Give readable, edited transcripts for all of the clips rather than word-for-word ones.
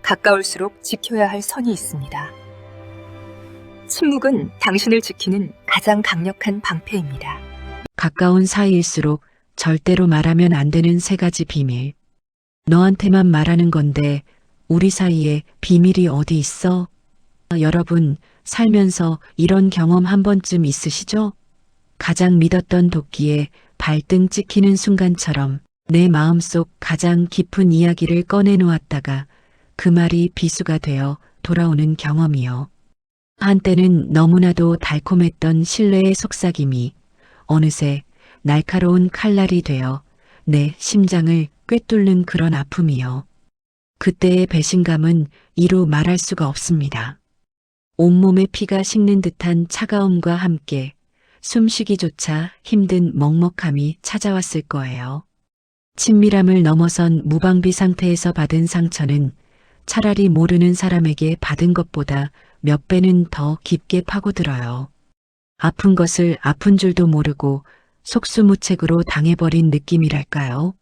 가까울수록 지켜야 할 선이 있습니다. 침묵은 당신을 지키는 가장 강력한 방패입니다. 가까운 사이일수록 절대로 말하면 안 되는 3가지 비밀. 너한테만 말하는 건데 우리 사이에 비밀이 어디 있어? 여러분, 살면서 이런 경험 한 번쯤 있으시죠? 가장 믿었던 도끼에 발등 찍히는 순간처럼 내 마음속 가장 깊은 이야기를 꺼내놓았다가 그 말이 비수가 되어 돌아오는 경험이요. 한때는 너무나도 달콤했던 신뢰의 속삭임이 어느새 날카로운 칼날이 되어 내 심장을 꿰뚫는 그런 아픔이요. 그때의 배신감은 이루 말할 수가 없습니다. 온몸에 피가 식는 듯한 차가움과 함께 숨쉬기조차 힘든 먹먹함이 찾아왔을 거예요. 친밀함을 넘어선 무방비 상태에서 받은 상처는 차라리 모르는 사람에게 받은 것보다 몇 배는 더 깊게 파고들어요. 아픈 것을 아픈 줄도 모르고 속수무책으로 당해버린 느낌이랄까요?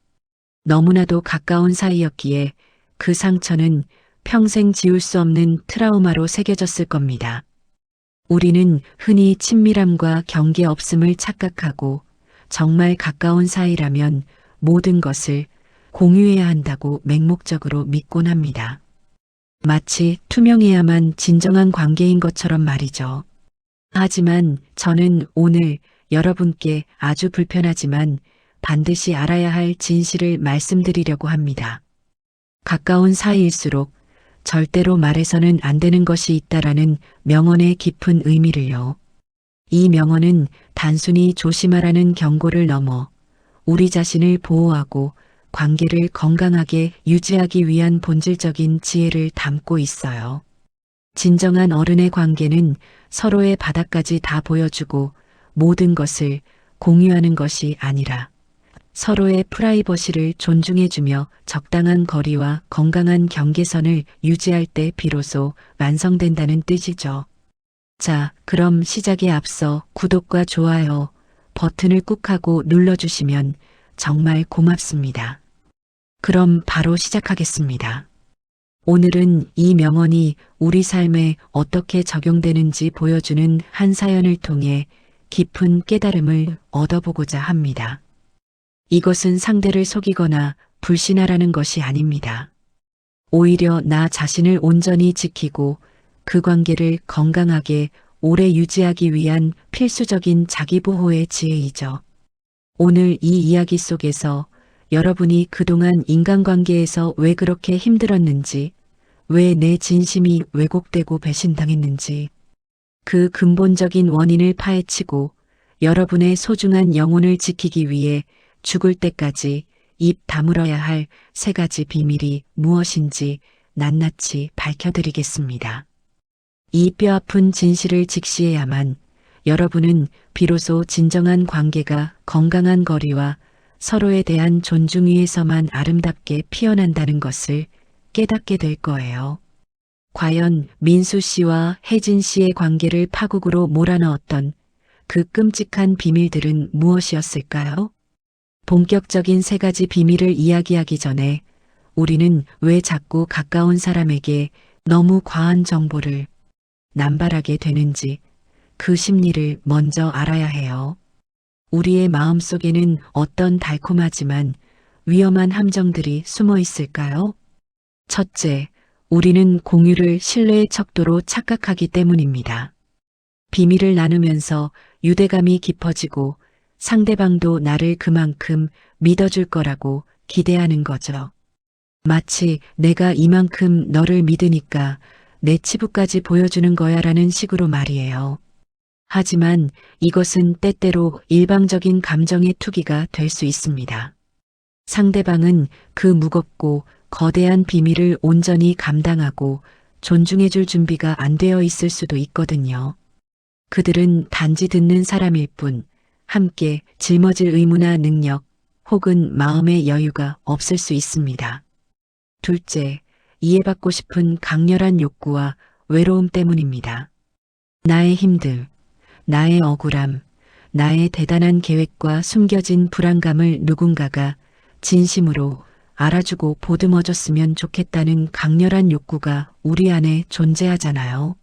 너무나도 가까운 사이였기에 그 상처는 평생 지울 수 없는 트라우마로 새겨졌을 겁니다. 우리는 흔히 친밀함과 경계 없음을 착각하고 정말 가까운 사이라면 모든 것을 공유해야 한다고 맹목적으로 믿곤 합니다. 마치 투명해야만 진정한 관계인 것처럼 말이죠. 하지만 저는 오늘 여러분께 아주 불편하지만 반드시 알아야 할 진실을 말씀드리려고 합니다. 가까운 사이일수록 절대로 말해서는 안 되는 것이 있다라는 명언의 깊은 의미를요. 이 명언은 단순히 조심하라는 경고를 넘어 우리 자신을 보호하고 관계를 건강하게 유지하기 위한 본질적인 지혜를 담고 있어요. 진정한 어른의 관계는 서로의 바닥까지 다 보여주고 모든 것을 공유하는 것이 아니라 서로의 프라이버시를 존중해주며 적당한 거리와 건강한 경계선을 유지할 때 비로소 완성된다는 뜻이죠. 자, 그럼 시작에 앞서 구독과 좋아요 버튼을 꾹 하고 눌러주시면 정말 고맙습니다. 그럼 바로 시작하겠습니다. 오늘은 이 명언이 우리 삶에 어떻게 적용되는지 보여주는 한 사연을 통해 깊은 깨달음을 얻어보고자 합니다. 이것은 상대를 속이거나 불신하라는 것이 아닙니다. 오히려 나 자신을 온전히 지키고 그 관계를 건강하게 오래 유지하기 위한 필수적인 자기보호의 지혜이죠. 오늘 이 이야기 속에서 여러분이 그동안 인간관계에서 왜 그렇게 힘들었는지, 왜 내 진심이 왜곡되고 배신당했는지, 그 근본적인 원인을 파헤치고 여러분의 소중한 영혼을 지키기 위해 죽을 때까지 입 다물어야 할 3가지 비밀이 무엇인지 낱낱이 밝혀드리겠습니다. 이 뼈아픈 진실을 직시해야만 여러분은 비로소 진정한 관계가 건강한 거리와 서로에 대한 존중 위에서만 아름답게 피어난다는 것을 깨닫게 될 거예요. 과연 민수 씨와 혜진 씨의 관계를 파국으로 몰아넣었던 그 끔찍한 비밀들은 무엇이었을까요? 본격적인 3가지 비밀을 이야기하기 전에 우리는 왜 자꾸 가까운 사람에게 너무 과한 정보를 남발하게 되는지 그 심리를 먼저 알아야 해요. 우리의 마음속에는 어떤 달콤하지만 위험한 함정들이 숨어 있을까요? 첫째, 우리는 공유를 신뢰의 척도로 착각하기 때문입니다. 비밀을 나누면서 유대감이 깊어지고 상대방도 나를 그만큼 믿어줄 거라고 기대하는 거죠. 마치 내가 이만큼 너를 믿으니까 내 치부까지 보여주는 거야라는 식으로 말이에요. 하지만 이것은 때때로 일방적인 감정의 투기가 될 수 있습니다. 상대방은 그 무겁고 거대한 비밀을 온전히 감당하고 존중해줄 준비가 안 되어 있을 수도 있거든요. 그들은 단지 듣는 사람일 뿐 함께 짊어질 의무나 능력 혹은 마음의 여유가 없을 수 있습니다. 둘째, 이해받고 싶은 강렬한 욕구와 외로움 때문입니다. 나의 힘들, 나의 억울함, 나의 대단한 계획과 숨겨진 불안감을 누군가가 진심으로 알아주고 보듬어줬으면 좋겠다는 강렬한 욕구가 우리 안에 존재하잖아요.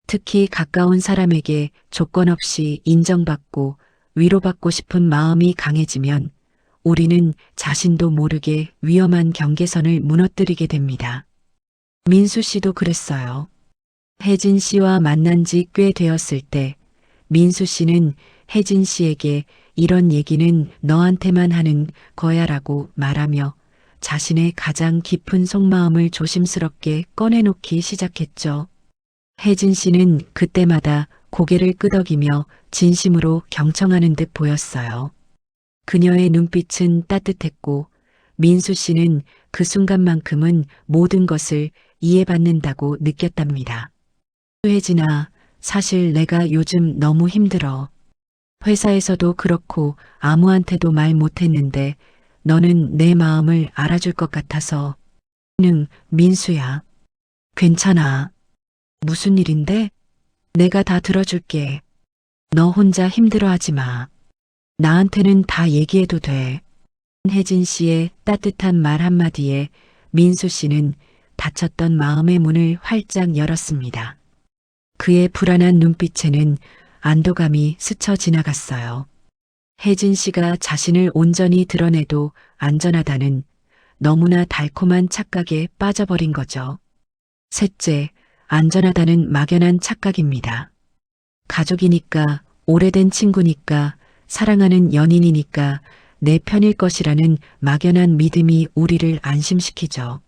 특히 가까운 사람에게 조건 없이 인정받고 위로받고 싶은 마음이 강해지면 우리는 자신도 모르게 위험한 경계선을 무너뜨리게 됩니다. 민수 씨도 그랬어요. 혜진 씨와 만난 지 꽤 되었을 때 민수 씨는 혜진 씨에게 이런 얘기는 너한테만 하는 거야라고 말하며 자신의 가장 깊은 속마음을 조심스럽게 꺼내놓기 시작했죠. 혜진 씨는 그때마다 고개를 끄덕이며 진심으로 경청하는 듯 보였어요. 그녀의 눈빛은 따뜻했고 민수 씨는 그 순간만큼은 모든 것을 이해받는다고 느꼈답니다. 혜진아, 사실 내가 요즘 너무 힘들어. 회사에서도 그렇고 아무한테도 말 못했는데 너는 내 마음을 알아줄 것 같아서. 민수야. 괜찮아. 무슨 일인데? 내가 다 들어줄게. 너 혼자 힘들어하지 마. 나한테는 다 얘기해도 돼. 혜진 씨의 따뜻한 말 한마디에 민수 씨는 닫혔던 마음의 문을 활짝 열었습니다. 그의 불안한 눈빛에는 안도감이 스쳐 지나갔어요. 혜진 씨가 자신을 온전히 드러내도 안전하다는 너무나 달콤한 착각에 빠져버린 거죠. 셋째, 안전하다는 막연한 착각입니다. 가족이니까, 오래된 친구니까, 사랑하는 연인이니까 내 편일 것이라는 막연한 믿음이 우리를 안심시키죠.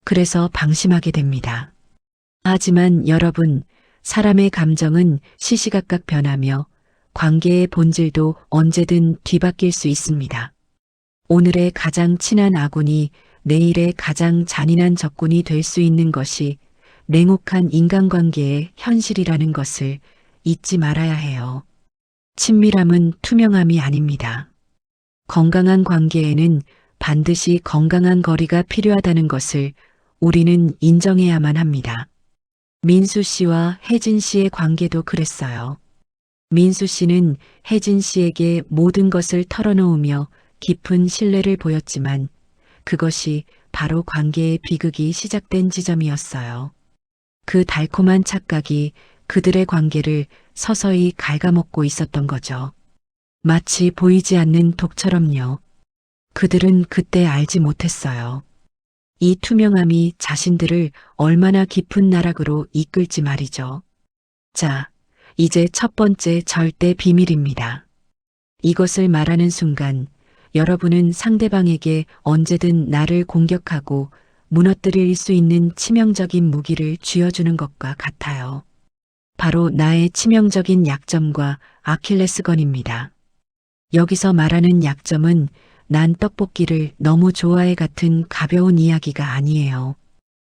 그래서 방심하게 됩니다. 하지만 여러분, 사람의 감정은 시시각각 변하며 관계의 본질도 언제든 뒤바뀔 수 있습니다. 오늘의 가장 친한 아군이 내일의 가장 잔인한 적군이 될 수 있는 것이 냉혹한 인간관계의 현실이라는 것을 잊지 말아야 해요. 친밀함은 투명함이 아닙니다. 건강한 관계에는 반드시 건강한 거리가 필요하다는 것을 우리는 인정해야만 합니다. 민수 씨와 혜진 씨의 관계도 그랬어요. 민수 씨는 혜진 씨에게 모든 것을 털어놓으며 깊은 신뢰를 보였지만 그것이 바로 관계의 비극이 시작된 지점이었어요. 그 달콤한 착각이 그들의 관계를 서서히 갉아먹고 있었던 거죠. 마치 보이지 않는 독처럼요. 그들은 그때 알지 못했어요. 이 투명함이 자신들을 얼마나 깊은 나락으로 이끌지 말이죠. 자, 이제 첫 번째 절대 비밀입니다. 이것을 말하는 순간 여러분은 상대방에게 언제든 나를 공격하고 무너뜨릴 수 있는 치명적인 무기를 쥐어주는 것과 같아요. 바로 나의 치명적인 약점과 아킬레스건입니다. 여기서 말하는 약점은 난 떡볶이를 너무 좋아해 같은 가벼운 이야기가 아니에요.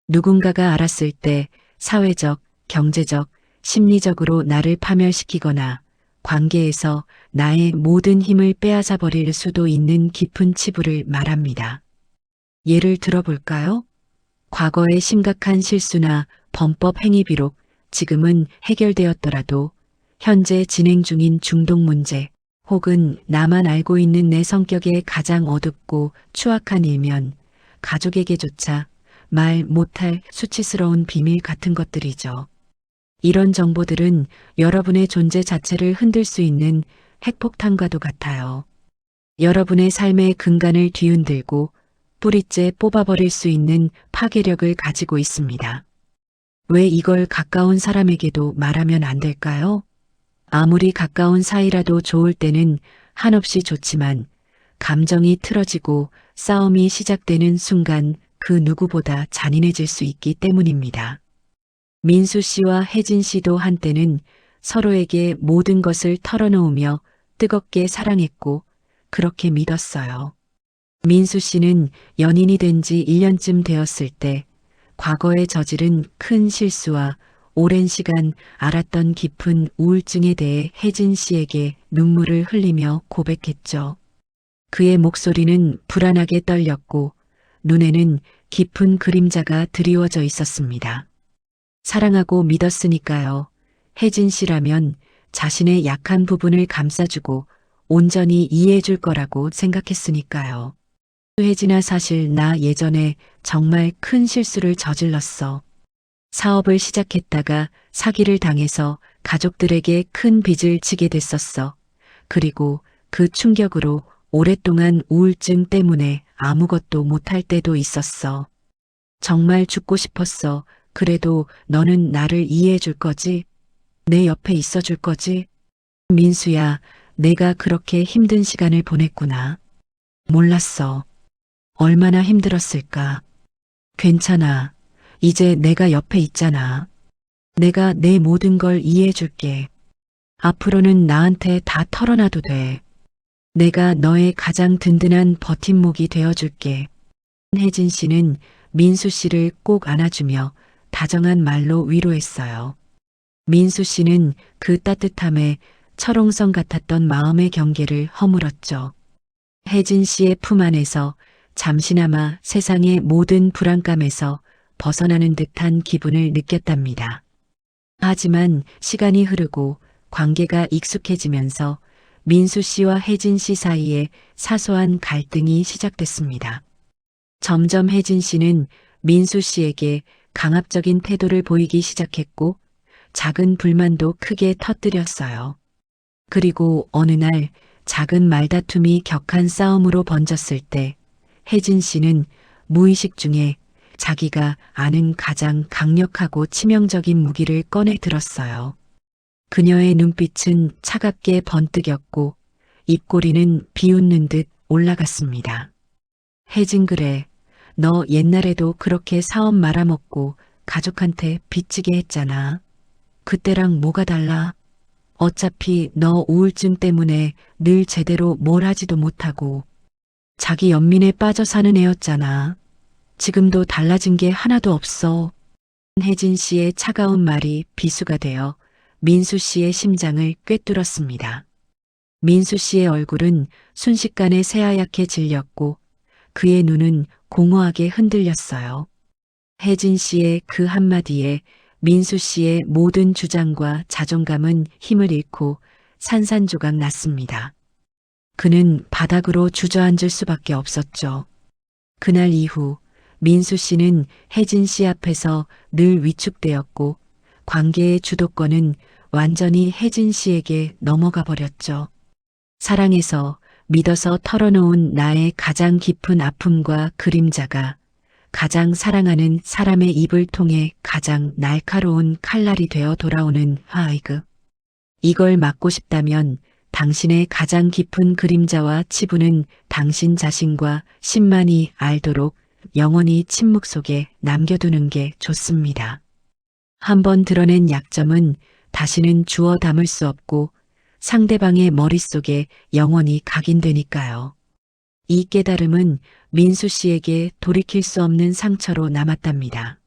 누군가가 알았을 때 사회적, 경제적, 심리적으로 나를 파멸시키거나 관계에서 나의 모든 힘을 빼앗아 버릴 수도 있는 깊은 치부를 말합니다. 예를 들어볼까요? 과거의 심각한 실수나 범법 행위 비록 지금은 해결되었더라도 현재 진행 중인 중독 문제 혹은 나만 알고 있는 내 성격의 가장 어둡고 추악한 일면 가족에게조차 말 못할 수치스러운 비밀 같은 것들이죠. 이런 정보들은 여러분의 존재 자체를 흔들 수 있는 핵폭탄과도 같아요. 여러분의 삶의 근간을 뒤흔들고 뿌리째 뽑아버릴 수 있는 파괴력을 가지고 있습니다. 왜 이걸 가까운 사람에게도 말하면 안 될까요? 아무리 가까운 사이라도 좋을 때는 한없이 좋지만 감정이 틀어지고 싸움이 시작되는 순간 그 누구보다 잔인해질 수 있기 때문입니다. 민수 씨와 혜진 씨도 한때는 서로에게 모든 것을 털어놓으며 뜨겁게 사랑했고 그렇게 믿었어요. 민수 씨는 연인이 된 지 1년쯤 되었을 때 과거에 저지른 큰 실수와 오랜 시간 알았던 깊은 우울증에 대해 혜진 씨에게 눈물을 흘리며 고백했죠. 그의 목소리는 불안하게 떨렸고 눈에는 깊은 그림자가 드리워져 있었습니다. 사랑하고 믿었으니까요. 혜진 씨라면 자신의 약한 부분을 감싸주고 온전히 이해해줄 거라고 생각했으니까요. 혜진아, 사실 나 예전에 정말 큰 실수를 저질렀어. 사업을 시작했다가 사기를 당해서 가족들에게 큰 빚을 지게 됐었어. 그리고 그 충격으로 오랫동안 우울증 때문에 아무것도 못할 때도 있었어. 정말 죽고 싶었어. 그래도 너는 나를 이해해 줄 거지? 내 옆에 있어 줄 거지? 민수야, 내가 그렇게 힘든 시간을 보냈구나. 몰랐어. 얼마나 힘들었을까. 괜찮아. 이제 내가 옆에 있잖아. 내가 내 모든 걸 이해해 줄게. 앞으로는 나한테 다 털어놔도 돼. 내가 너의 가장 든든한 버팀목이 되어줄게. 혜진 씨는 민수 씨를 꼭 안아주며 다정한 말로 위로했어요. 민수 씨는 그 따뜻함에 철옹성 같았던 마음의 경계를 허물었죠. 혜진 씨의 품 안에서 잠시나마 세상의 모든 불안감에서 벗어나는 듯한 기분을 느꼈답니다. 하지만 시간이 흐르고 관계가 익숙해지면서 민수 씨와 혜진 씨 사이에 사소한 갈등이 시작됐습니다. 점점 혜진 씨는 민수 씨에게 강압적인 태도를 보이기 시작했고 작은 불만도 크게 터뜨렸어요. 그리고 어느 날 작은 말다툼이 격한 싸움으로 번졌을 때 혜진 씨는 무의식 중에 자기가 아는 가장 강력하고 치명적인 무기를 꺼내 들었어요. 그녀의 눈빛은 차갑게 번뜩였고 입꼬리는 비웃는 듯 올라갔습니다. 혜진, 그래. 너 옛날에도 그렇게 사업 말아먹고 가족한테 빚지게 했잖아. 그때랑 뭐가 달라? 어차피 너 우울증 때문에 늘 제대로 뭘 하지도 못하고 자기 연민에 빠져 사는 애였잖아. 지금도 달라진 게 하나도 없어. 혜진 씨의 차가운 말이 비수가 되어 민수 씨의 심장을 꿰뚫었습니다. 민수 씨의 얼굴은 순식간에 새하얗게 질렸고 그의 눈은 공허하게 흔들렸어요. 혜진 씨의 그 한마디에 민수 씨의 모든 주장과 자존감은 힘을 잃고 산산조각 났습니다. 그는 바닥으로 주저앉을 수밖에 없었죠. 그날 이후 민수 씨는 혜진 씨 앞에서 늘 위축되었고 관계의 주도권은 완전히 혜진 씨에게 넘어가 버렸죠. 사랑해서 믿어서 털어놓은 나의 가장 깊은 아픔과 그림자가 가장 사랑하는 사람의 입을 통해 가장 날카로운 칼날이 되어 돌아오는 하이그. 이걸 막고 싶다면 당신의 가장 깊은 그림자와 치부는 당신 자신과 신만이 알도록 영원히 침묵 속에 남겨두는 게 좋습니다. 한번 드러낸 약점은 다시는 주워 담을 수 없고 상대방의 머릿속에 영원히 각인되니까요. 이 깨달음은 민수 씨에게 돌이킬 수 없는 상처로 남았답니다.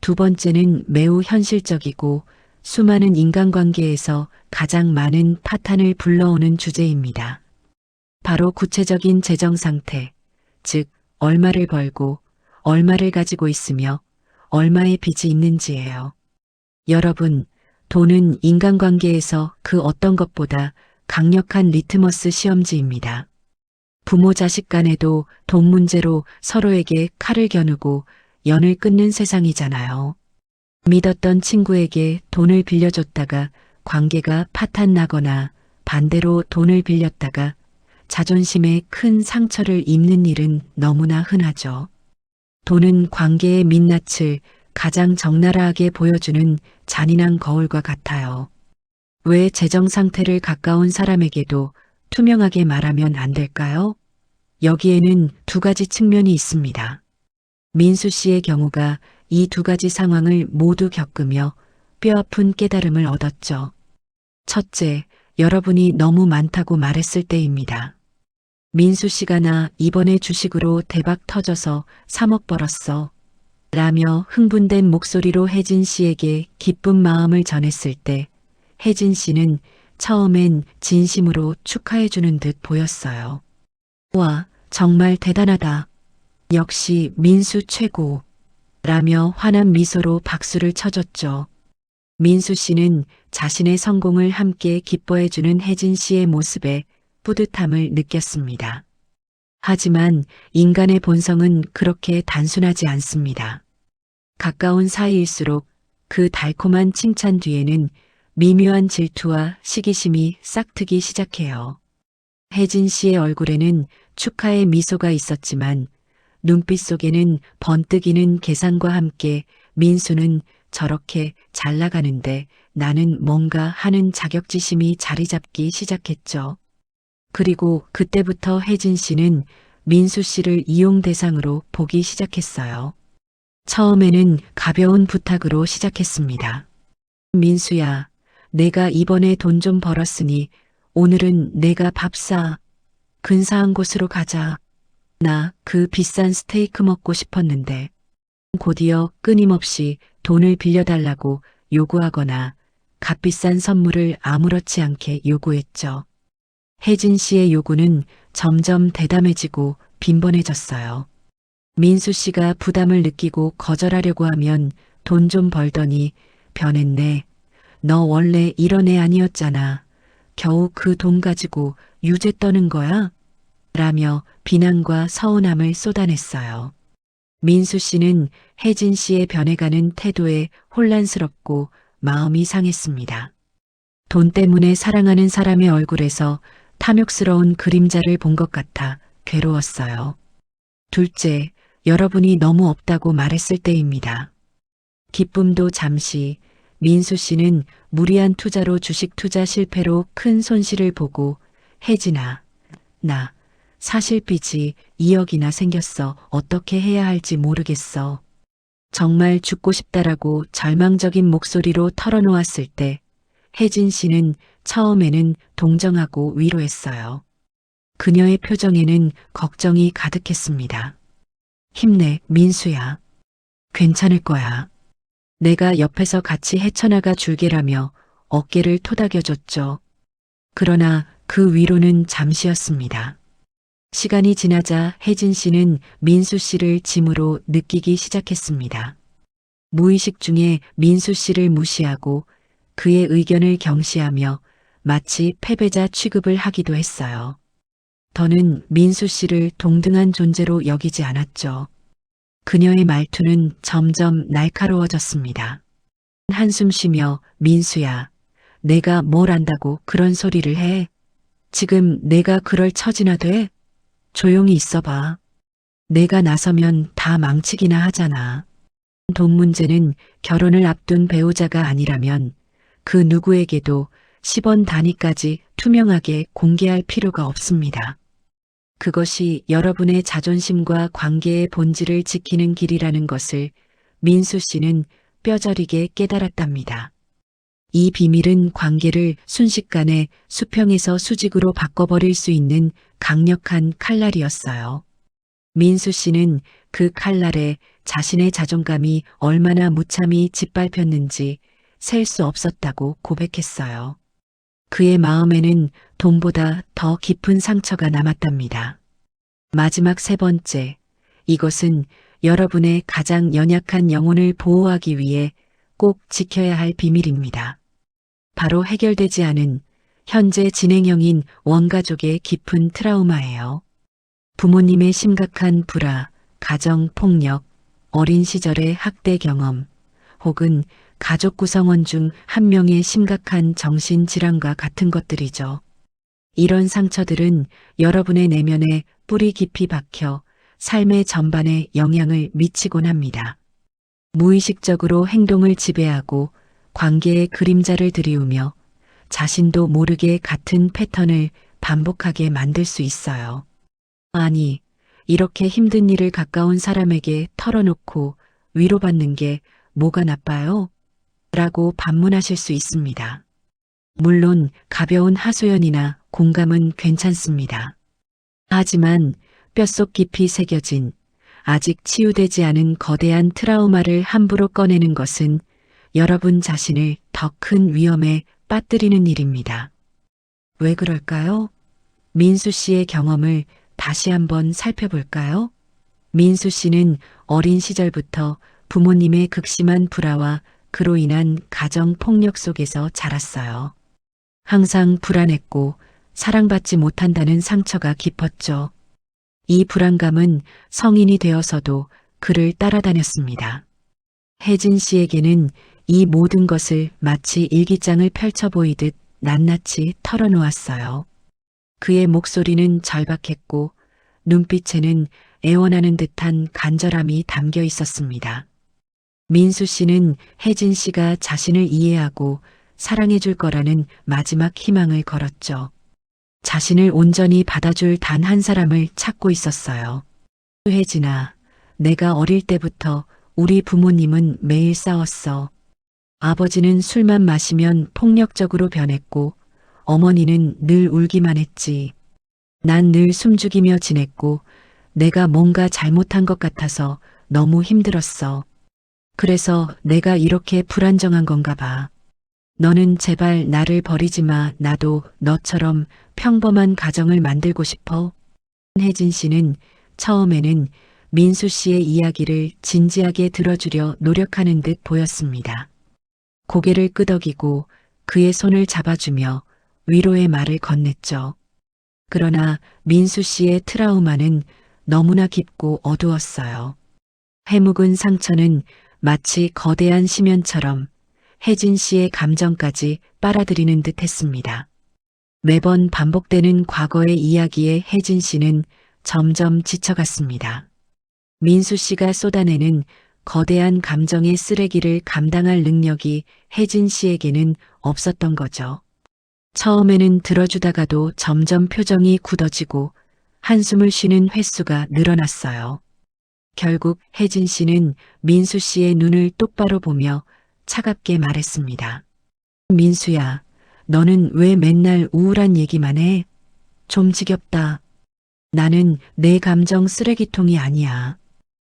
두 번째는 매우 현실적이고 수많은 인간관계에서 가장 많은 파탄을 불러오는 주제입니다. 바로 구체적인 재정 상태, 즉 얼마를 벌고 얼마를 가지고 있으며 얼마의 빚이 있는지예요. 여러분, 돈은 인간관계에서 그 어떤 것보다 강력한 리트머스 시험지입니다. 부모 자식 간에도 돈 문제로 서로에게 칼을 겨누고 연을 끊는 세상이잖아요. 믿었던 친구에게 돈을 빌려줬다가 관계가 파탄나거나 반대로 돈을 빌렸다가 자존심에 큰 상처를 입는 일은 너무나 흔하죠. 돈은 관계의 민낯을 가장 적나라하게 보여주는 잔인한 거울과 같아요. 왜 재정 상태를 가까운 사람에게도 투명하게 말하면 안 될까요? 여기에는 두 가지 측면이 있습니다. 민수 씨의 경우가 이 두 가지 상황을 모두 겪으며 뼈아픈 깨달음을 얻었죠. 첫째, 여러분이 너무 많다고 말했을 때입니다. 민수 씨가 나 이번에 주식으로 대박 터져서 3억 벌었어. 라며 흥분된 목소리로 혜진 씨에게 기쁜 마음을 전했을 때 혜진 씨는 처음엔 진심으로 축하해주는 듯 보였어요. 와, 정말 대단하다. 역시 민수 최고. 라며 환한 미소로 박수를 쳐줬죠. 민수 씨는 자신의 성공을 함께 기뻐해주는 혜진 씨의 모습에 뿌듯함을 느꼈습니다. 하지만 인간의 본성은 그렇게 단순하지 않습니다. 가까운 사이일수록 그 달콤한 칭찬 뒤에는 미묘한 질투와 시기심이 싹트기 시작해요. 혜진 씨의 얼굴에는 축하의 미소가 있었지만 눈빛 속에는 번뜩이는 계산과 함께 민수는 저렇게 잘 나가는데 나는 뭔가 하는 자격지심이 자리 잡기 시작했죠. 그리고 그때부터 혜진 씨는 민수 씨를 이용 대상으로 보기 시작했어요. 처음에는 가벼운 부탁으로 시작했습니다. 민수야, 내가 이번에 돈 좀 벌었으니 오늘은 내가 밥 사. 근사한 곳으로 가자. 나 그 비싼 스테이크 먹고 싶었는데. 곧이어 끊임없이 돈을 빌려달라고 요구하거나 값비싼 선물을 아무렇지 않게 요구했죠. 혜진 씨의 요구는 점점 대담해지고 빈번해졌어요. 민수 씨가 부담을 느끼고 거절하려고 하면 돈 좀 벌더니 변했네. 너 원래 이런 애 아니었잖아. 겨우 그 돈 가지고 유죄 떠는 거야? 라며 비난과 서운함을 쏟아냈어요. 민수 씨는 혜진 씨의 변해가는 태도에 혼란스럽고 마음이 상했습니다. 돈 때문에 사랑하는 사람의 얼굴에서 탐욕스러운 그림자를 본 것 같아 괴로웠어요. 둘째, 여러분이 너무 없다고 말했을 때입니다. 기쁨도 잠시, 민수 씨는 무리한 투자로 주식 투자 실패로 큰 손실을 보고 혜진아, 나 사실 빚이 2억이나 생겼어. 어떻게 해야 할지 모르겠어. 정말 죽고 싶다라고 절망적인 목소리로 털어놓았을 때 혜진 씨는 처음에는 동정하고 위로했어요. 그녀의 표정에는 걱정이 가득했습니다. 힘내, 민수야. 괜찮을 거야. 내가 옆에서 같이 헤쳐나가 줄게라며 어깨를 토닥여줬죠. 그러나 그 위로는 잠시였습니다. 시간이 지나자 혜진 씨는 민수 씨를 짐으로 느끼기 시작했습니다. 무의식 중에 민수 씨를 무시하고 그의 의견을 경시하며 마치 패배자 취급을 하기도 했어요. 더는 민수 씨를 동등한 존재로 여기지 않았죠. 그녀의 말투는 점점 날카로워졌습니다. 한숨 쉬며 민수야, 내가 뭘 안다고 그런 소리를 해? 지금 내가 그럴 처지나 돼? 조용히 있어봐. 내가 나서면 다 망치기나 하잖아. 돈 문제는 결혼을 앞둔 배우자가 아니라면 그 누구에게도 10원 단위까지 투명하게 공개할 필요가 없습니다. 그것이 여러분의 자존심과 관계의 본질을 지키는 길이라는 것을 민수 씨는 뼈저리게 깨달았답니다. 이 비밀은 관계를 순식간에 수평에서 수직으로 바꿔버릴 수 있는 강력한 칼날이었어요. 민수 씨는 그 칼날에 자신의 자존감이 얼마나 무참히 짓밟혔는지 셀 수 없었다고 고백했어요. 그의 마음에는 돈보다 더 깊은 상처가 남았답니다. 마지막 세 번째, 이것은 여러분의 가장 연약한 영혼을 보호하기 위해 꼭 지켜야 할 비밀입니다. 바로 해결되지 않은 현재 진행형인 원가족의 깊은 트라우마예요. 부모님의 심각한 불화, 가정폭력, 어린 시절의 학대 경험, 혹은 가족 구성원 중 한 명의 심각한 정신질환과 같은 것들이죠. 이런 상처들은 여러분의 내면에 뿌리 깊이 박혀 삶의 전반에 영향을 미치곤 합니다. 무의식적으로 행동을 지배하고 관계의 그림자를 들이우며 자신도 모르게 같은 패턴을 반복하게 만들 수 있어요. 아니, 이렇게 힘든 일을 가까운 사람에게 털어놓고 위로받는 게 뭐가 나빠요? 라고 반문하실 수 있습니다. 물론 가벼운 하소연이나 공감은 괜찮습니다. 하지만 뼛속 깊이 새겨진 아직 치유되지 않은 거대한 트라우마를 함부로 꺼내는 것은 여러분 자신을 더 큰 위험에 빠뜨리는 일입니다. 왜 그럴까요? 민수 씨의 경험을 다시 한번 살펴볼까요? 민수 씨는 어린 시절부터 부모님의 극심한 불화와 그로 인한 가정 폭력 속에서 자랐어요. 항상 불안했고 사랑받지 못한다는 상처가 깊었죠. 이 불안감은 성인이 되어서도 그를 따라다녔습니다. 혜진 씨에게는 이 모든 것을 마치 일기장을 펼쳐 보이듯 낱낱이 털어놓았어요. 그의 목소리는 절박했고 눈빛에는 애원하는 듯한 간절함이 담겨 있었습니다. 민수 씨는 혜진 씨가 자신을 이해하고 사랑해 줄 거라는 마지막 희망을 걸었죠. 자신을 온전히 받아줄 단 한 사람을 찾고 있었어요. 혜진아, 내가 어릴 때부터 우리 부모님은 매일 싸웠어. 아버지는 술만 마시면 폭력적으로 변했고 어머니는 늘 울기만 했지. 난 늘 숨죽이며 지냈고 내가 뭔가 잘못한 것 같아서 너무 힘들었어. 그래서 내가 이렇게 불안정한 건가 봐. 너는 제발 나를 버리지 마. 나도 너처럼 평범한 가정을 만들고 싶어. 혜진 씨는 처음에는 민수 씨의 이야기를 진지하게 들어주려 노력하는 듯 보였습니다. 고개를 끄덕이고 그의 손을 잡아주며 위로의 말을 건넸죠. 그러나 민수 씨의 트라우마는 너무나 깊고 어두웠어요. 해묵은 상처는 마치 거대한 심연처럼 혜진 씨의 감정까지 빨아들이는 듯 했습니다. 매번 반복되는 과거의 이야기에 혜진 씨는 점점 지쳐갔습니다. 민수 씨가 쏟아내는 거대한 감정의 쓰레기를 감당할 능력이 혜진 씨에게는 없었던 거죠. 처음에는 들어주다가도 점점 표정이 굳어지고 한숨을 쉬는 횟수가 늘어났어요. 결국 혜진 씨는 민수 씨의 눈을 똑바로 보며 차갑게 말했습니다. 민수야, 너는 왜 맨날 우울한 얘기만 해? 좀 지겹다. 나는 내 감정 쓰레기통이 아니야.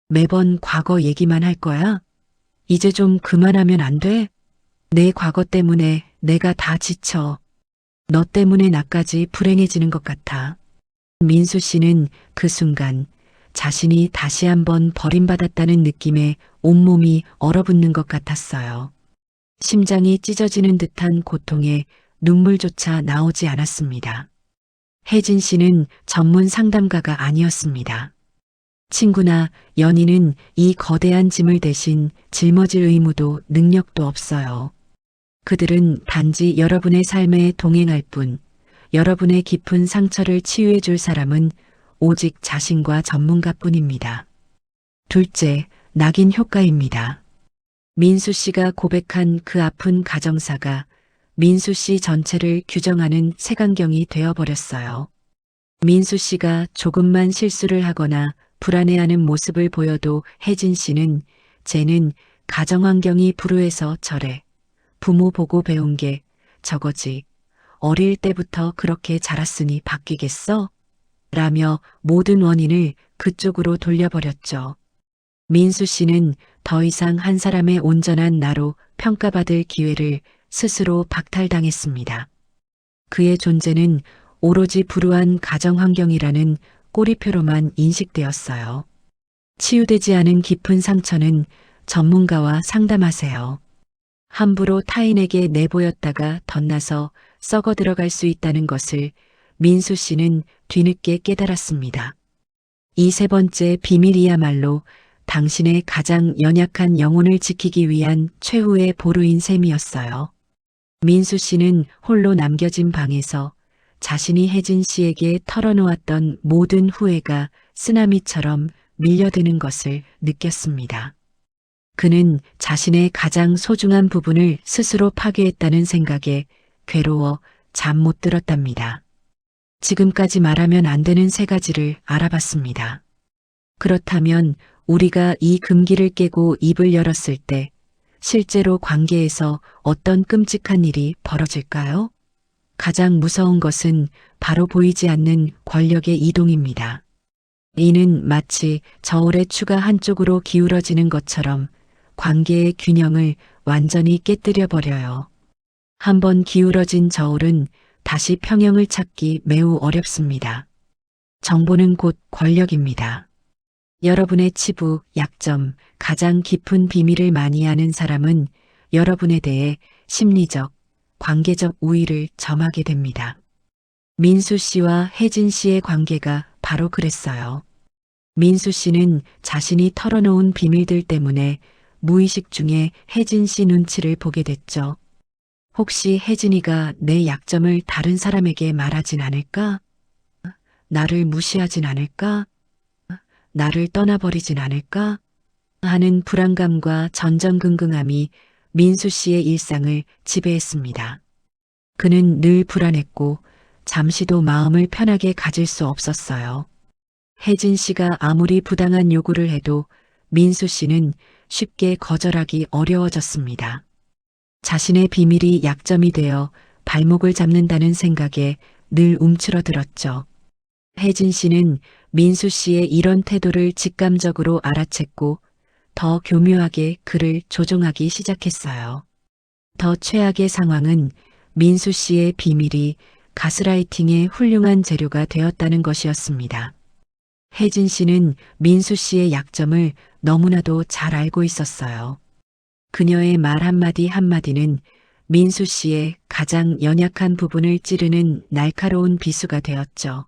매번 과거 얘기만 할 거야? 이제 좀 그만하면 안 돼? 내 과거 때문에 내가 다 지쳐. 너 때문에 나까지 불행해지는 것 같아. 민수 씨는 그 순간 자신이 다시 한번 버림받았다는 느낌에 온몸이 얼어붙는 것 같았어요. 심장이 찢어지는 듯한 고통에 눈물조차 나오지 않았습니다. 혜진 씨는 전문 상담가가 아니었습니다. 친구나 연인은 이 거대한 짐을 대신 짊어질 의무도 능력도 없어요. 그들은 단지 여러분의 삶에 동행할 뿐, 여러분의 깊은 상처를 치유해 줄 사람은 오직 자신과 전문가뿐입니다. 둘째, 낙인 효과입니다. 민수 씨가 고백한 그 아픈 가정사가 민수 씨 전체를 규정하는 색안경이 되어버렸어요. 민수 씨가 조금만 실수를 하거나 불안해하는 모습을 보여도 혜진 씨는 쟤는 가정환경이 불우해서 저래. 부모 보고 배운 게 저거지. 어릴 때부터 그렇게 자랐으니 바뀌겠어? 라며 모든 원인을 그쪽으로 돌려버렸죠. 민수 씨는 더 이상 한 사람의 온전한 나로 평가받을 기회를 스스로 박탈당했습니다. 그의 존재는 오로지 불우한 가정환경이라는 꼬리표로만 인식되었어요. 치유되지 않은 깊은 상처는 전문가와 상담하세요. 함부로 타인에게 내보였다가 덧나서 썩어 들어갈 수 있다는 것을 민수 씨는 뒤늦게 깨달았습니다. 이 세 번째 비밀이야말로 당신의 가장 연약한 영혼을 지키기 위한 최후의 보루인 셈이었어요. 민수 씨는 홀로 남겨진 방에서 자신이 혜진 씨에게 털어놓았던 모든 후회가 쓰나미처럼 밀려드는 것을 느꼈습니다. 그는 자신의 가장 소중한 부분을 스스로 파괴했다는 생각에 괴로워 잠 못 들었답니다. 지금까지 말하면 안 되는 세 가지를 알아봤습니다. 그렇다면 우리가 이 금기를 깨고 입을 열었을 때 실제로 관계에서 어떤 끔찍한 일이 벌어질까요? 가장 무서운 것은 바로 보이지 않는 권력의 이동입니다. 이는 마치 저울의 추가 한쪽으로 기울어지는 것처럼 관계의 균형을 완전히 깨뜨려 버려요. 한번 기울어진 저울은 다시 평형을 찾기 매우 어렵습니다. 정보는 곧 권력입니다. 여러분의 치부, 약점, 가장 깊은 비밀을 많이 아는 사람은 여러분에 대해 심리적, 관계적 우위를 점하게 됩니다. 민수 씨와 혜진 씨의 관계가 바로 그랬어요. 민수 씨는 자신이 털어놓은 비밀들 때문에 무의식 중에 혜진 씨 눈치를 보게 됐죠. 혹시 혜진이가 내 약점을 다른 사람에게 말하진 않을까? 나를 무시하진 않을까? 나를 떠나버리진 않을까? 하는 불안감과 전전긍긍함이 민수 씨의 일상을 지배했습니다. 그는 늘 불안했고 잠시도 마음을 편하게 가질 수 없었어요. 혜진 씨가 아무리 부당한 요구를 해도 민수 씨는 쉽게 거절하기 어려워졌습니다. 자신의 비밀이 약점이 되어 발목을 잡는다는 생각에 늘 움츠러들었죠. 혜진 씨는 민수 씨의 이런 태도를 직감적으로 알아챘고 더 교묘하게 그를 조종하기 시작했어요. 더 최악의 상황은 민수 씨의 비밀이 가스라이팅의 훌륭한 재료가 되었다는 것이었습니다. 혜진 씨는 민수 씨의 약점을 너무나도 잘 알고 있었어요. 그녀의 말 한마디 한마디는 민수 씨의 가장 연약한 부분을 찌르는 날카로운 비수가 되었죠.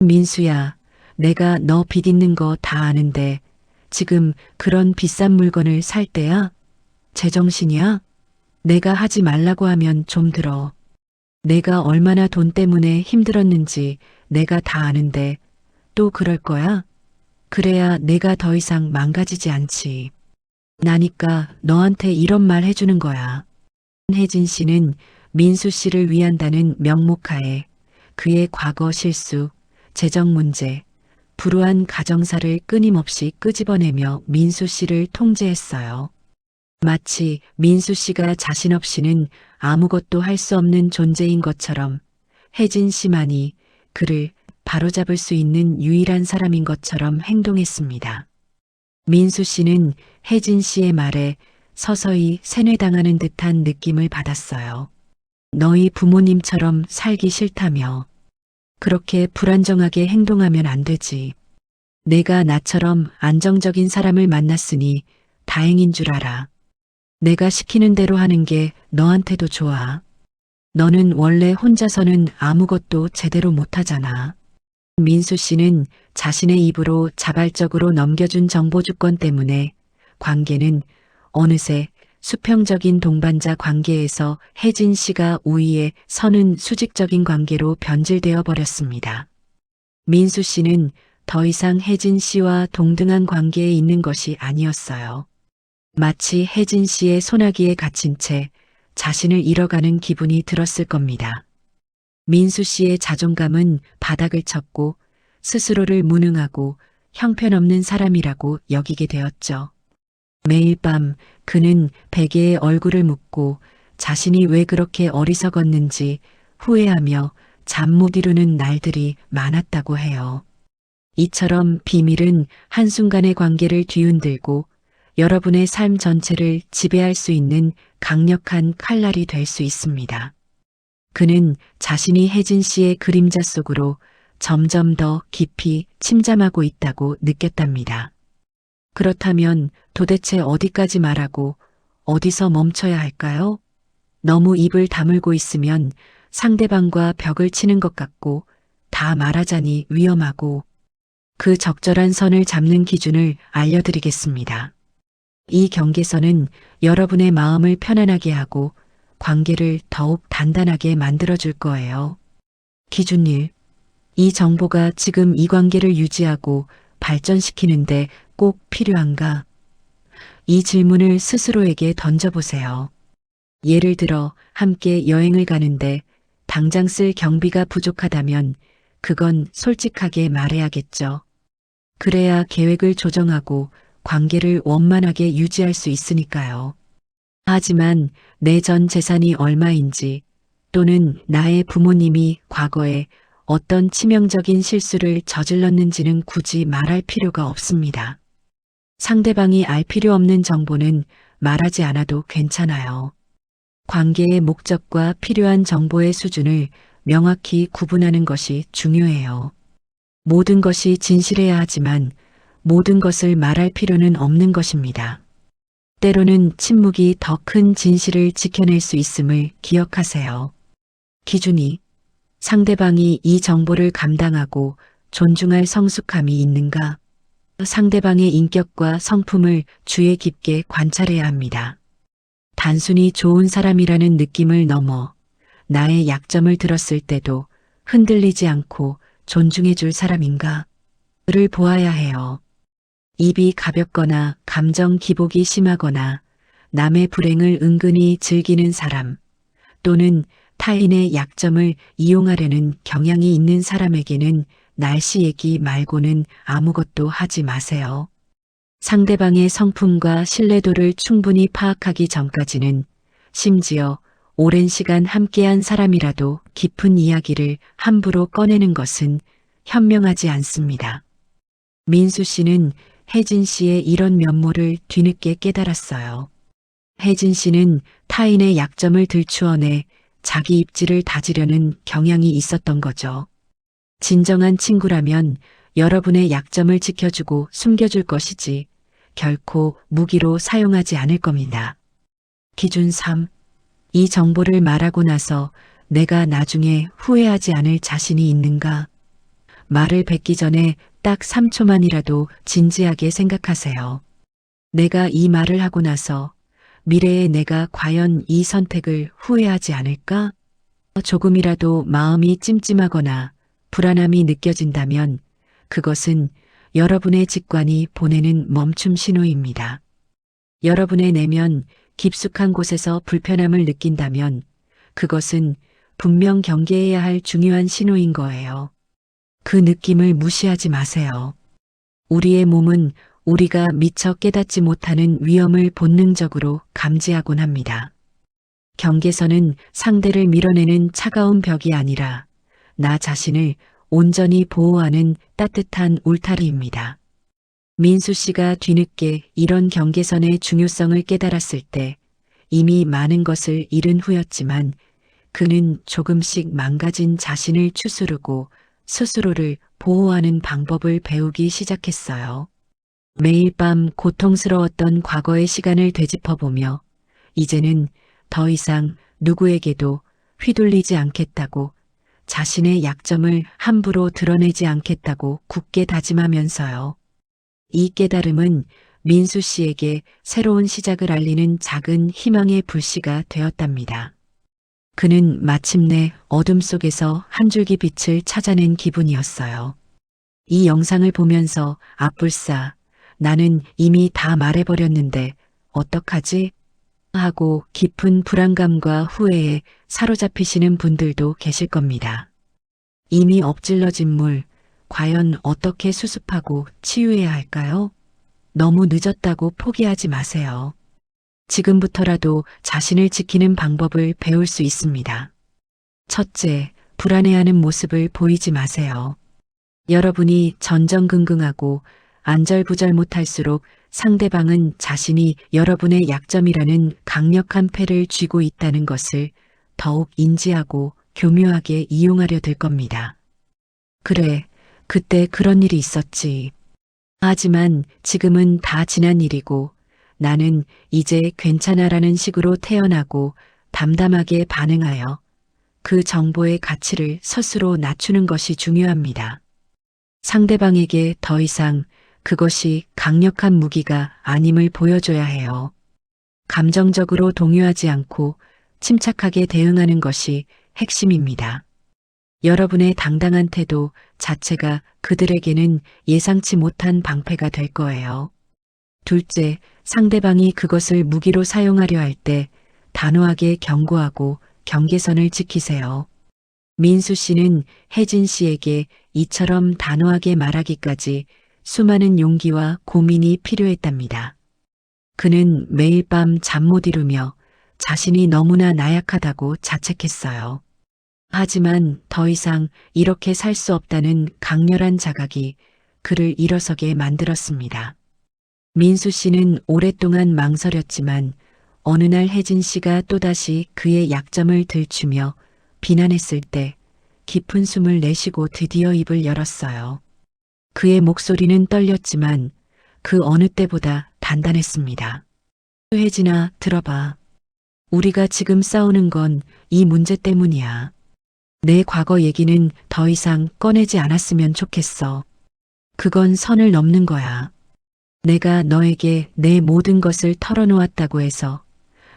민수야, 내가 너 빚 있는 거 다 아는데 지금 그런 비싼 물건을 살 때야? 제정신이야? 내가 하지 말라고 하면 좀 들어. 내가 얼마나 돈 때문에 힘들었는지 내가 다 아는데 또 그럴 거야? 그래야 내가 더 이상 망가지지 않지. 나니까 너한테 이런 말 해주는 거야. 혜진 씨는 민수 씨를 위한다는 명목하에 그의 과거 실수, 재정 문제, 불우한 가정사를 끊임없이 끄집어내며 민수 씨를 통제했어요. 마치 민수 씨가 자신 없이는 아무것도 할 수 없는 존재인 것처럼 혜진 씨만이 그를 바로잡을 수 있는 유일한 사람인 것처럼 행동했습니다. 민수 씨는 혜진 씨의 말에 서서히 세뇌당하는 듯한 느낌을 받았어요. 너희 부모님처럼 살기 싫다며. 그렇게 불안정하게 행동하면 안 되지. 내가 나처럼 안정적인 사람을 만났으니 다행인 줄 알아. 내가 시키는 대로 하는 게 너한테도 좋아. 너는 원래 혼자서는 아무것도 제대로 못하잖아. 민수 씨는 자신의 입으로 자발적으로 넘겨준 정보 주권 때문에 관계는 어느새 수평적인 동반자 관계에서 혜진 씨가 우위에 서는 수직적인 관계로 변질되어 버렸습니다. 민수 씨는 더 이상 혜진 씨와 동등한 관계에 있는 것이 아니었어요. 마치 혜진 씨의 소나기에 갇힌 채 자신을 잃어가는 기분이 들었을 겁니다. 민수 씨의 자존감은 바닥을 쳤고 스스로를 무능하고 형편없는 사람이라고 여기게 되었죠. 매일 밤 그는 베개에 얼굴을 묻고 자신이 왜 그렇게 어리석었는지 후회하며 잠 못 이루는 날들이 많았다고 해요. 이처럼 비밀은 한순간의 관계를 뒤흔들고 여러분의 삶 전체를 지배할 수 있는 강력한 칼날이 될 수 있습니다. 그는 자신이 혜진 씨의 그림자 속으로 점점 더 깊이 침잠하고 있다고 느꼈답니다. 그렇다면 도대체 어디까지 말하고 어디서 멈춰야 할까요? 너무 입을 다물고 있으면 상대방과 벽을 치는 것 같고 다 말하자니 위험하고 그 적절한 선을 잡는 기준을 알려드리겠습니다. 이 경계선은 여러분의 마음을 편안하게 하고 관계를 더욱 단단하게 만들어줄 거예요. 기준 1. 이 정보가 지금 이 관계를 유지하고 발전시키는데 꼭 필요한가? 이 질문을 스스로에게 던져보세요. 예를 들어 함께 여행을 가는데 당장 쓸 경비가 부족하다면 그건 솔직하게 말해야겠죠. 그래야 계획을 조정하고 관계를 원만하게 유지할 수 있으니까요. 하지만 내 전 재산이 얼마인지 또는 나의 부모님이 과거에 어떤 치명적인 실수를 저질렀는지는 굳이 말할 필요가 없습니다. 상대방이 알 필요 없는 정보는 말하지 않아도 괜찮아요. 관계의 목적과 필요한 정보의 수준을 명확히 구분하는 것이 중요해요. 모든 것이 진실해야 하지만 모든 것을 말할 필요는 없는 것입니다. 때로는 침묵이 더 큰 진실을 지켜낼 수 있음을 기억하세요. 기준이 상대방이 이 정보를 감당하고 존중할 성숙함이 있는가? 상대방의 인격과 성품을 주의 깊게 관찰해야 합니다. 단순히 좋은 사람이라는 느낌을 넘어 나의 약점을 들었을 때도 흔들리지 않고 존중해 줄 사람인가? 를 보아야 해요. 입이 가볍거나 감정 기복이 심하거나 남의 불행을 은근히 즐기는 사람 또는 타인의 약점을 이용하려는 경향이 있는 사람에게는 날씨 얘기 말고는 아무것도 하지 마세요. 상대방의 성품과 신뢰도를 충분히 파악하기 전까지는 심지어 오랜 시간 함께한 사람이라도 깊은 이야기를 함부로 꺼내는 것은 현명하지 않습니다. 민수 씨는 혜진 씨의 이런 면모를 뒤늦게 깨달았어요. 혜진 씨는 타인의 약점을 들추어내 자기 입지를 다지려는 경향이 있었던 거죠. 진정한 친구라면 여러분의 약점을 지켜주고 숨겨줄 것이지 결코 무기로 사용하지 않을 겁니다. 기준 3. 이 정보를 말하고 나서 내가 나중에 후회하지 않을 자신이 있는가? 말을 뱉기 전에 딱 3초만이라도 진지하게 생각하세요. 내가 이 말을 하고 나서 미래에 내가 과연 이 선택을 후회하지 않을까? 조금이라도 마음이 찜찜하거나 불안함이 느껴진다면 그것은 여러분의 직관이 보내는 멈춤 신호입니다. 여러분의 내면 깊숙한 곳에서 불편함을 느낀다면 그것은 분명 경계해야 할 중요한 신호인 거예요. 그 느낌을 무시하지 마세요. 우리의 몸은 우리가 미처 깨닫지 못하는 위험을 본능적으로 감지하곤 합니다. 경계선은 상대를 밀어내는 차가운 벽이 아니라 나 자신을 온전히 보호하는 따뜻한 울타리입니다. 민수 씨가 뒤늦게 이런 경계선의 중요성을 깨달았을 때 이미 많은 것을 잃은 후였지만 그는 조금씩 망가진 자신을 추스르고 스스로를 보호하는 방법을 배우기 시작했어요. 매일 밤 고통스러웠던 과거의 시간을 되짚어보며 이제는 더 이상 누구에게도 휘둘리지 않겠다고 자신의 약점을 함부로 드러내지 않겠다고 굳게 다짐하면서요. 이 깨달음은 민수 씨에게 새로운 시작을 알리는 작은 희망의 불씨가 되었답니다. 그는 마침내 어둠 속에서 한 줄기 빛을 찾아낸 기분이었어요. 이 영상을 보면서 아뿔싸 나는 이미 다 말해버렸는데 어떡하지? 하고 깊은 불안감과 후회에 사로잡히시는 분들도 계실 겁니다. 이미 엎질러진 물, 과연 어떻게 수습하고 치유해야 할까요? 너무 늦었다고 포기하지 마세요. 지금부터라도 자신을 지키는 방법을 배울 수 있습니다. 첫째, 불안해하는 모습을 보이지 마세요. 여러분이 전전긍긍하고 안절부절 못할수록 상대방은 자신이 여러분의 약점이라는 강력한 패를 쥐고 있다는 것을 더욱 인지하고 교묘하게 이용하려 들 겁니다. 그래, 그때 그런 일이 있었지. 하지만 지금은 다 지난 일이고 나는 이제 괜찮아라는 식으로 태어나고 담담하게 반응하여 그 정보의 가치를 스스로 낮추는 것이 중요합니다. 상대방에게 더 이상 그것이 강력한 무기가 아님을 보여줘야 해요. 감정적으로 동요하지 않고 침착하게 대응하는 것이 핵심입니다. 여러분의 당당한 태도 자체가 그들에게는 예상치 못한 방패가 될 거예요. 둘째, 상대방이 그것을 무기로 사용하려 할 때 단호하게 경고하고 경계선을 지키세요. 민수 씨는 혜진 씨에게 이처럼 단호하게 말하기까지 수많은 용기와 고민이 필요했답니다. 그는 매일 밤 잠 못 이루며 자신이 너무나 나약하다고 자책했어요. 하지만 더 이상 이렇게 살 수 없다는 강렬한 자각이 그를 일어서게 만들었습니다. 민수 씨는 오랫동안 망설였지만 어느 날 혜진 씨가 또다시 그의 약점을 들추며 비난했을 때 깊은 숨을 내쉬고 드디어 입을 열었어요. 그의 목소리는 떨렸지만 그 어느 때보다 단단했습니다. 혜진아, 들어봐. 우리가 지금 싸우는 건 이 문제 때문이야. 내 과거 얘기는 더 이상 꺼내지 않았으면 좋겠어. 그건 선을 넘는 거야. 내가 너에게 내 모든 것을 털어놓았다고 해서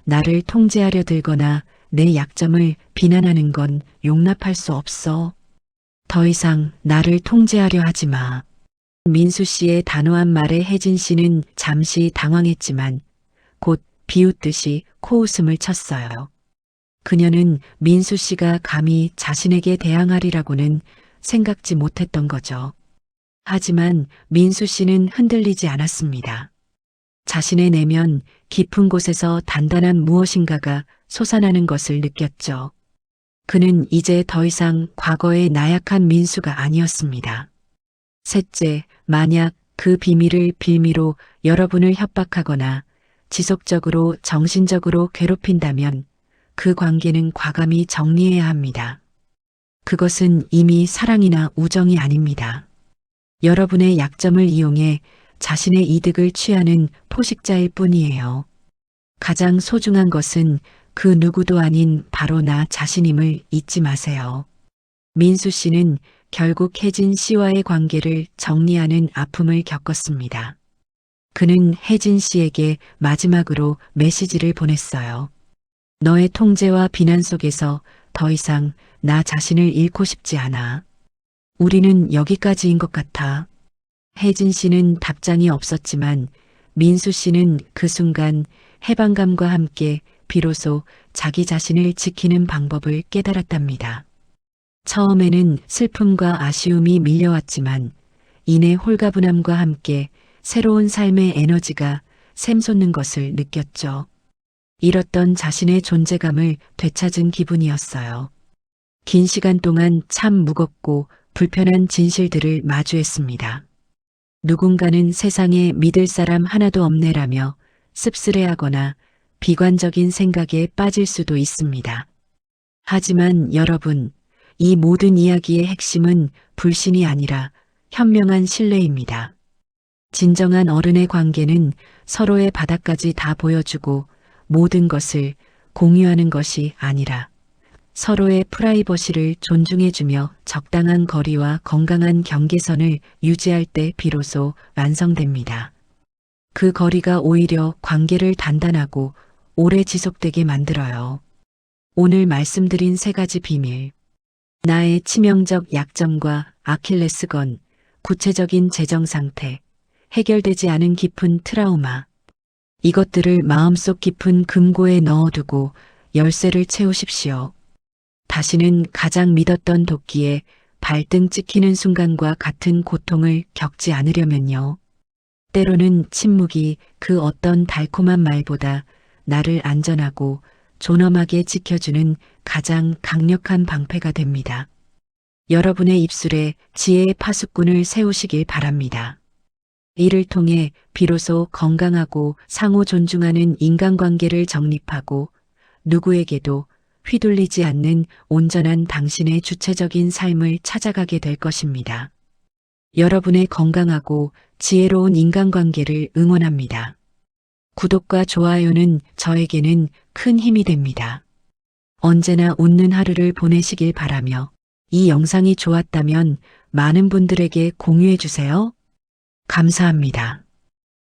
나를 통제하려 들거나 내 약점을 비난하는 건 용납할 수 없어. 더 이상 나를 통제하려 하지 마. 민수 씨의 단호한 말에 혜진 씨는 잠시 당황했지만 곧 비웃듯이 코웃음을 쳤어요. 그녀는 민수 씨가 감히 자신에게 대항하리라고는 생각지 못했던 거죠. 하지만 민수 씨는 흔들리지 않았습니다. 자신의 내면 깊은 곳에서 단단한 무엇인가가 솟아나는 것을 느꼈죠. 그는 이제 더 이상 과거의 나약한 민수가 아니었습니다. 셋째, 만약 그 비밀을 빌미로 여러분을 협박하거나 지속적으로 정신적으로 괴롭힌다면 그 관계는 과감히 정리해야 합니다. 그것은 이미 사랑이나 우정이 아닙니다. 여러분의 약점을 이용해 자신의 이득을 취하는 포식자일 뿐이에요. 가장 소중한 것은 그 누구도 아닌 바로 나 자신임을 잊지 마세요. 민수 씨는 결국 혜진 씨와의 관계를 정리하는 아픔을 겪었습니다. 그는 혜진 씨에게 마지막으로 메시지를 보냈어요. 너의 통제와 비난 속에서 더 이상 나 자신을 잃고 싶지 않아. 우리는 여기까지인 것 같아. 혜진 씨는 답장이 없었지만 민수 씨는 그 순간 해방감과 함께 비로소 자기 자신을 지키는 방법을 깨달았답니다. 처음에는 슬픔과 아쉬움이 밀려왔지만 이내 홀가분함과 함께 새로운 삶의 에너지가 샘솟는 것을 느꼈죠. 잃었던 자신의 존재감을 되찾은 기분이었어요. 긴 시간 동안 참 무겁고 불편한 진실들을 마주했습니다. 누군가는 세상에 믿을 사람 하나도 없네라며 씁쓸해하거나 비관적인 생각에 빠질 수도 있습니다. 하지만 여러분, 이 모든 이야기의 핵심은 불신이 아니라 현명한 신뢰입니다. 진정한 어른의 관계는 서로의 바닥까지 다 보여주고 모든 것을 공유하는 것이 아니라 서로의 프라이버시를 존중해주며 적당한 거리와 건강한 경계선을 유지할 때 비로소 완성됩니다. 그 거리가 오히려 관계를 단단하고 오래 지속되게 만들어요. 오늘 말씀드린 3가지 비밀. 나의 치명적 약점과 아킬레스건, 구체적인 재정 상태, 해결되지 않은 깊은 트라우마. 이것들을 마음속 깊은 금고에 넣어두고 열쇠를 채우십시오. 다시는 가장 믿었던 도끼에 발등 찍히는 순간과 같은 고통을 겪지 않으려면요. 때로는 침묵이 그 어떤 달콤한 말보다 나를 안전하고 존엄하게 지켜주는 가장 강력한 방패가 됩니다. 여러분의 입술에 지혜의 파수꾼을 세우시길 바랍니다. 이를 통해 비로소 건강하고 상호 존중하는 인간관계를 정립하고 누구에게도 휘둘리지 않는 온전한 당신의 주체적인 삶을 찾아가게 될 것입니다. 여러분의 건강하고 지혜로운 인간관계를 응원합니다. 구독과 좋아요는 저에게는 큰 힘이 됩니다. 언제나 웃는 하루를 보내시길 바라며 이 영상이 좋았다면 많은 분들에게 공유해 주세요. 감사합니다.